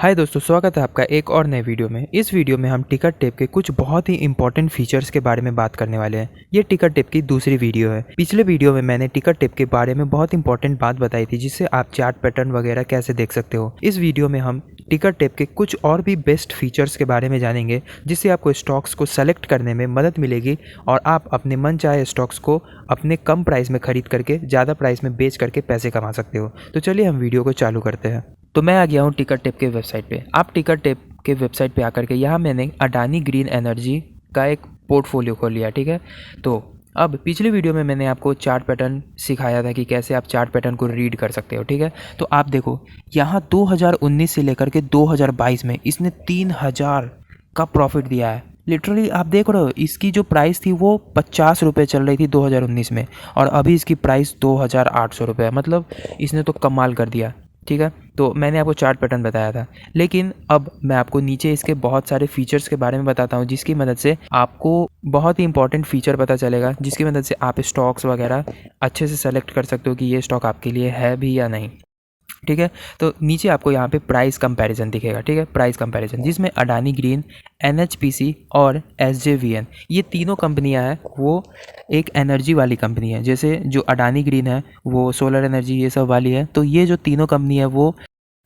हाय दोस्तों, स्वागत है आपका एक और नए वीडियो में। इस वीडियो में हम टिकट टेप के कुछ बहुत ही इंपॉर्टेंट फीचर्स के बारे में बात करने वाले हैं। ये टिकट टेप की दूसरी वीडियो है। पिछले वीडियो में मैंने टिकट टेप के बारे में बहुत इंपॉर्टेंट बात बताई थी, जिससे आप चार्ट पैटर्न वगैरह कैसे देख सकते हो। इस वीडियो में हम टिकट टेप के कुछ और भी बेस्ट फीचर्स के बारे में जानेंगे, जिससे आपको स्टॉक्स को सेलेक्ट करने में मदद मिलेगी और आप अपने मन चाहे स्टॉक्स को अपने कम प्राइस में खरीद करके ज़्यादा प्राइस में बेच करके पैसे कमा सकते हो। तो चलिए हम वीडियो को चालू करते हैं। तो मैं आ गया हूँ टिकट टेप के वेबसाइट पे। आप टिकट टेप के वेबसाइट पे आकर के यहाँ मैंने अडानी ग्रीन एनर्जी का एक पोर्टफोलियो खोल लिया, ठीक है। तो अब पिछले वीडियो में मैंने आपको चार्ट पैटर्न सिखाया था कि कैसे आप चार्ट पैटर्न को रीड कर सकते हो, ठीक है। तो आप देखो यहाँ 2019 से लेकर के 2022 में इसने 3000 का प्रॉफिट दिया है। लिटरली आप देख रहे हो, इसकी जो प्राइस थी वो 50 रुपये चल रही थी 2019 में, और अभी इसकी प्राइस 2800 रुपये है। मतलब इसने तो कमाल कर दिया, ठीक है। तो मैंने आपको चार्ट पैटर्न बताया था, लेकिन अब मैं आपको नीचे इसके बहुत सारे फीचर्स के बारे में बताता हूँ, जिसकी मदद से आपको बहुत ही इंपॉर्टेंट फीचर पता चलेगा, जिसकी मदद से आप स्टॉक्स वगैरह अच्छे से सेलेक्ट कर सकते हो कि ये स्टॉक आपके लिए है भी या नहीं, ठीक है। तो नीचे आपको यहाँ पे प्राइस कंपैरिजन दिखेगा, ठीक है। प्राइस कंपैरिजन जिसमें अडानी ग्रीन, एनएचपीसी और एसजेवीएन, ये तीनों कंपनियां हैं। वो एक एनर्जी वाली कंपनी है, जैसे जो अडानी ग्रीन है वो सोलर एनर्जी ये सब वाली है। तो ये जो तीनों कंपनी है वो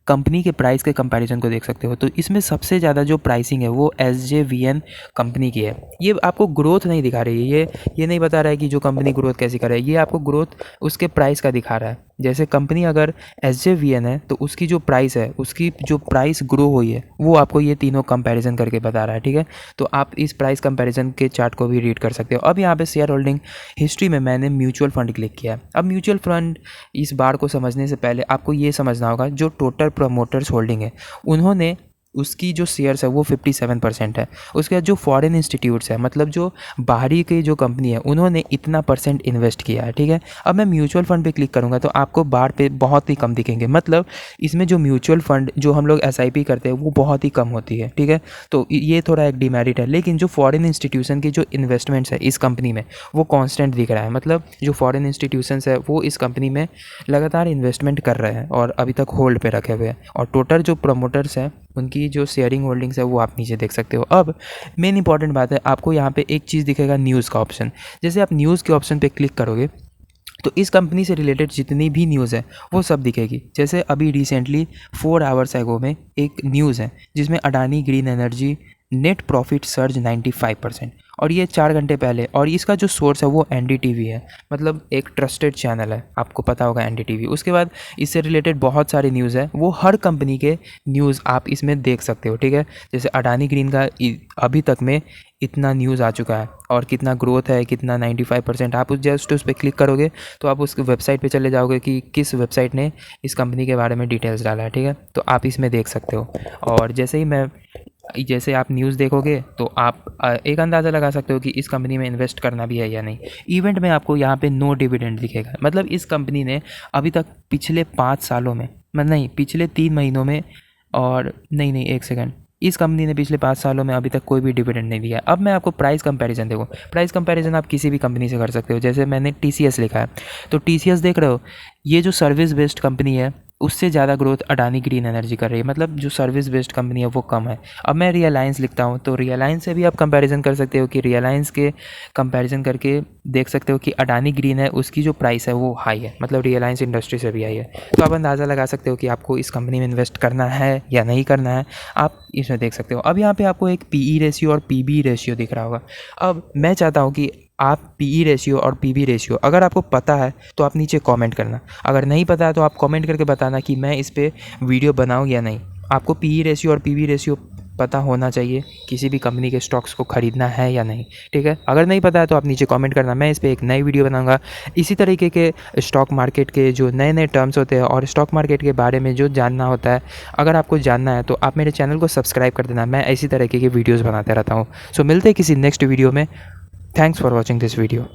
कंपनी के प्राइस के कंपैरिजन को देख सकते हो। तो इसमें सबसे ज़्यादा जो प्राइसिंग है वो एसजेवीएन कंपनी की है। ये आपको ग्रोथ नहीं दिखा रही है, ये नहीं बता रहा है कि जो कंपनी ग्रोथ कैसी कर रही है, ये आपको ग्रोथ उसके प्राइस का दिखा रहा है। जैसे कंपनी अगर एसजेवीएन है तो उसकी जो प्राइस है, उसकी जो प्राइस ग्रो हुई है, वो आपको ये तीनों कंपैरिजन करके बता रहा है, ठीक है। तो आप इस प्राइस कंपैरिजन के चार्ट को भी रीड कर सकते हो। अब यहाँ पे शेयर होल्डिंग हिस्ट्री में मैंने म्यूचुअल फंड क्लिक किया है। अब म्यूचुअल फंड इस बार को समझने से पहले आपको ये समझना होगा, जो टोटल प्रमोटर्स होल्डिंग है उन्होंने उसकी जो शेयर्स है वो 57% है। उसके बाद जो फॉरेन इंस्टीट्यूट्स है, मतलब जो बाहरी की जो कंपनी है, उन्होंने इतना परसेंट इन्वेस्ट किया है, ठीक है। अब मैं म्यूचुअल फंड पे क्लिक करूँगा तो आपको बार पे बहुत ही कम दिखेंगे। मतलब इसमें जो म्यूचुअल फंड जो हम लोग एसआईपी करते हैं वो बहुत ही कम होती है, ठीक है। तो ये थोड़ा एक डिमेरिट है। लेकिन जो फॉरेन इंस्टीट्यूशन की जो इन्वेस्टमेंट्स है इस कंपनी में वो कॉन्स्टेंट दिख रहा है। मतलब जो फॉरेन इंस्टीट्यूशंस है वो इस कंपनी में लगातार इन्वेस्टमेंट कर रहे हैं और अभी तक होल्ड पे रखे हुए हैं। और टोटल जो प्रमोटर्स हैं उनकी जो शेयरिंग होल्डिंग्स है वो आप नीचे देख सकते हो। अब मेन इंपॉर्टेंट बात है, आपको यहाँ पे एक चीज़ दिखेगा, न्यूज़ का ऑप्शन। जैसे आप न्यूज़ के ऑप्शन पे क्लिक करोगे तो इस कंपनी से रिलेटेड जितनी भी न्यूज़ है वो सब दिखेगी। जैसे अभी रिसेंटली 4 आवर्स एगो में एक न्यूज़ है जिसमें Adani green energy net profit surge 95%, और ये 4 घंटे पहले। और इसका जो सोर्स है वो एनडीटीवी है, मतलब एक ट्रस्टेड चैनल है, आपको पता होगा एनडीटीवी। उसके बाद इससे रिलेटेड बहुत सारी न्यूज़ है, वो हर कंपनी के न्यूज़ आप इसमें देख सकते हो, ठीक है। जैसे अडानी ग्रीन का अभी तक में इतना न्यूज़ आ चुका है और कितना ग्रोथ है, कितना 95%। आप जस्ट उस पर क्लिक करोगे तो आप उस वेबसाइट पे चले जाओगे कि किस वेबसाइट ने इस कंपनी के बारे में डिटेल्स डाला है, ठीक है। तो आप इसमें देख सकते हो। और जैसे आप न्यूज़ देखोगे तो आप एक अंदाज़ा लगा सकते हो कि इस कंपनी में इन्वेस्ट करना भी है या नहीं। इवेंट में आपको यहाँ पे नो डिविडेंड दिखेगा। मतलब इस कंपनी ने अभी तक पिछले 5 सालों में, मतलब नहीं, पिछले 3 महीनों में, और नहीं एक सेकंड, इस कंपनी ने पिछले 5 सालों में अभी तक कोई भी डिविडेंड नहीं दिया। अब मैं आपको प्राइस कंपैरिजन देखो। प्राइस कंपैरिजन आप किसी भी कंपनी से कर सकते हो। जैसे मैंने टीसीएस लिखा है, तो टीसीएस देख रहे हो, ये जो सर्विस बेस्ड कंपनी है उससे ज़्यादा ग्रोथ अडानी ग्रीन एनर्जी कर रही है। मतलब जो सर्विस बेस्ड कंपनी है वो कम है। अब मैं रिलायंस लिखता हूँ तो रिलायंस से भी आप कंपैरिजन कर सकते हो कि रिलायंस के कंपैरिजन करके देख सकते हो कि अडानी ग्रीन है उसकी जो प्राइस है वो हाई है, मतलब रिलायंस इंडस्ट्री से भी हाई है। तो आप अंदाज़ा लगा सकते हो कि आपको इस कंपनी में इन्वेस्ट करना है या नहीं करना है, आप इसमें देख सकते हो। अब यहाँ पर आपको एक पीई रेशियो और पीबी रेशियो दिख रहा होगा। अब मैं चाहता हूँ कि आप पीई रेशियो और पीबी रेशियो अगर आपको पता है तो आप नीचे कमेंट करना, अगर नहीं पता है तो आप कमेंट करके बताना कि मैं इस पे वीडियो बनाऊं या नहीं। आपको पीई रेशियो और पीबी रेशियो पता होना चाहिए किसी भी कंपनी के स्टॉक्स को ख़रीदना है या नहीं, ठीक है। अगर नहीं पता है तो आप नीचे कमेंट करना, मैं इस पर एक नई वीडियो बनाऊंगा। इसी तरीके के स्टॉक मार्केट के जो नए नए टर्म्स होते हैं और स्टॉक मार्केट के बारे में जो जानना होता है, अगर आपको जानना है तो आप मेरे चैनल को सब्सक्राइब कर देना। मैं इसी तरीके की वीडियोज़ बनाते रहता हूँ। सो मिलते हैं किसी नेक्स्ट वीडियो में। Thanks for watching this video.